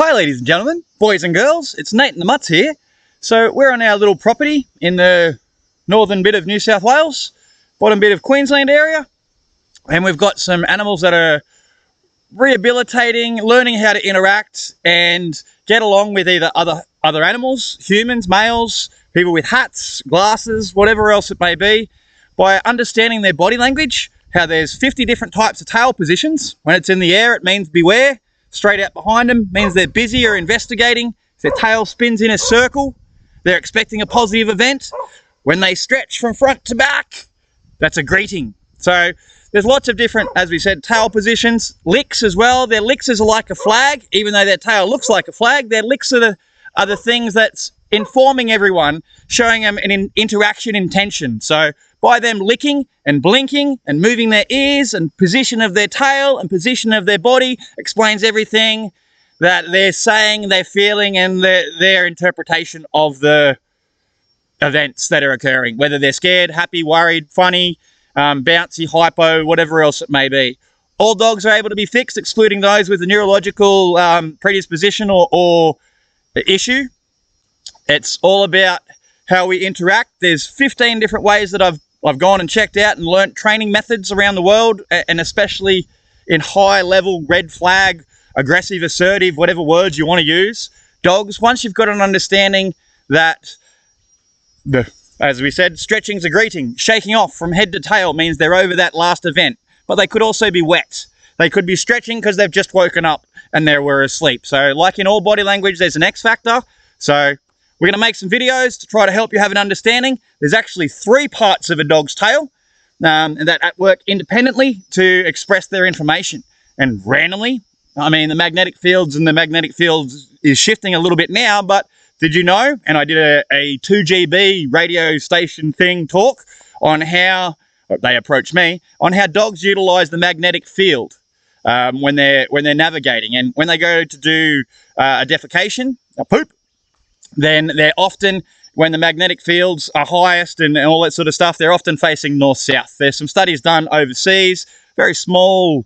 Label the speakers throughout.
Speaker 1: Hi ladies and gentlemen, boys and girls, it's Nate and the Mutts here. So we're on our little property in the northern bit of New South Wales, bottom bit of Queensland area, and we've got some animals that are rehabilitating, learning how to interact and get along with either other animals, humans, males, people with hats, glasses, whatever else it may be, by understanding their body language, how there's 50 different types of tail positions. When it's in the air, it means beware. Straight out behind them means they're busy or investigating. If their tail spins in a circle, they're expecting a positive event. When they stretch from front to back, that's a greeting. So there's lots of different, as we said, tail positions. Licks as well. Their licks is like a flag. Even though their tail looks like a flag, their licks are the things that's informing everyone, showing them an interaction intention. So by them licking and blinking and moving their ears and position of their tail and position of their body explains everything that they're saying, they're feeling, and their interpretation of the events that are occurring, whether they're scared, happy, worried, funny, bouncy, hypo, whatever else it may be. All dogs are able to be fixed, excluding those with a neurological predisposition or issue. It's all about how we interact. There's 15 different ways that I've gone and checked out and learnt training methods around the world, and especially in high level, red flag, aggressive, assertive, whatever words you want to use. Dogs, once you've got an understanding that, as we said, stretching's a greeting. Shaking off from head to tail means they're over that last event. But they could also be wet. They could be stretching because they've just woken up and they were asleep. So like in all body language, there's an X factor. So we're going to make some videos to try to help you have an understanding. There's actually 3 parts of a dog's tail and that work independently to express their information. And randomly, I mean, the magnetic fields is shifting a little bit now, but did you know, and I did a 2GB radio station thing talk on how, they approached me, on how dogs utilize the magnetic field when they're navigating. And when they go to do a defecation, a poop, then they're often, when the magnetic fields are highest and all that sort of stuff, they're often facing north-south. There's some studies done overseas, very small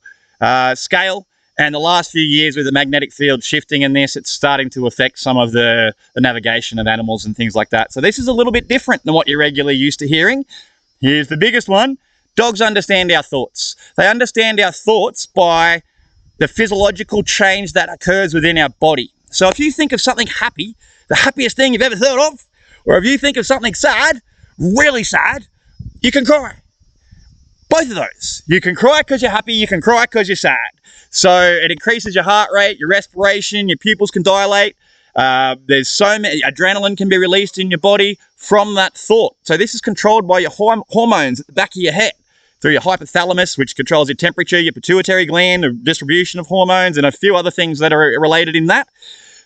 Speaker 1: scale, and the last few years with the magnetic field shifting in this, it's starting to affect some of the navigation of animals and things like that. So this is a little bit different than what you're regularly used to hearing. Here's the biggest one. Dogs understand our thoughts. They understand our thoughts by the physiological change that occurs within our body. So if you think of something happy, the happiest thing you've ever thought of, or if you think of something sad, really sad, you can cry. Both of those. You can cry because you're happy, you can cry because you're sad. So it increases your heart rate, your respiration, your pupils can dilate. There's so many, adrenaline can be released in your body from that thought. So this is controlled by your hormones at the back of your head, through your hypothalamus, which controls your temperature, your pituitary gland, the distribution of hormones, and a few other things that are related in that.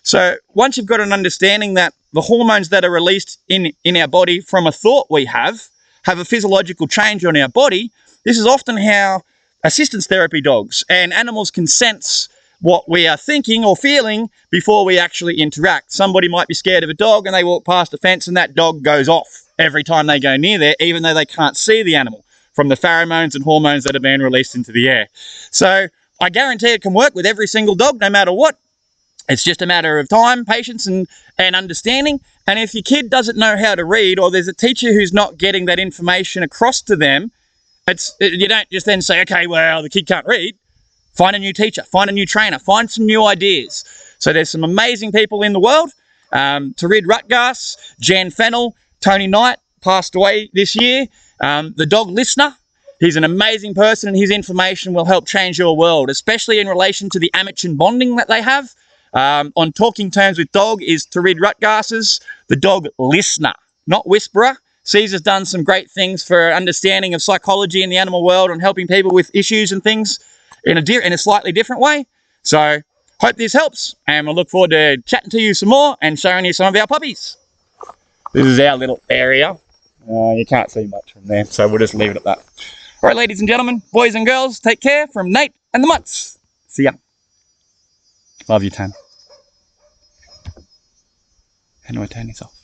Speaker 1: So once you've got an understanding that the hormones that are released in our body from a thought we have a physiological change on our body, this is often how assistance therapy dogs and animals can sense what we are thinking or feeling before we actually interact. Somebody might be scared of a dog and they walk past a fence and that dog goes off every time they go near there, even though they can't see the animal from the pheromones and hormones that are being released into the air. So I guarantee it can work with every single dog, no matter what. It's just a matter of time, patience, and understanding. And if your kid doesn't know how to read, or there's a teacher who's not getting that information across to them, you don't just then say, okay, well, the kid can't read. Find a new teacher, find a new trainer, find some new ideas. So there's some amazing people in the world. Tarid Rutgas, Jan Fennell, Tony Knight passed away this year. The dog listener, he's an amazing person, and his information will help change your world, especially in relation to the Amish bonding that they have. On Talking Terms with Dog is Tarid Rutgas's The Dog Listener, not Whisperer. Caesar's done some great things for understanding of psychology in the animal world and helping people with issues and things in a slightly different way. So hope this helps, and we'll look forward to chatting to you some more and showing you some of our puppies. This is our little area. You can't see much from there, so we'll just leave it at that. All right, ladies and gentlemen, boys and girls, take care from Nate and the Mutts. See ya. Love you, Tan. How do I turn this off?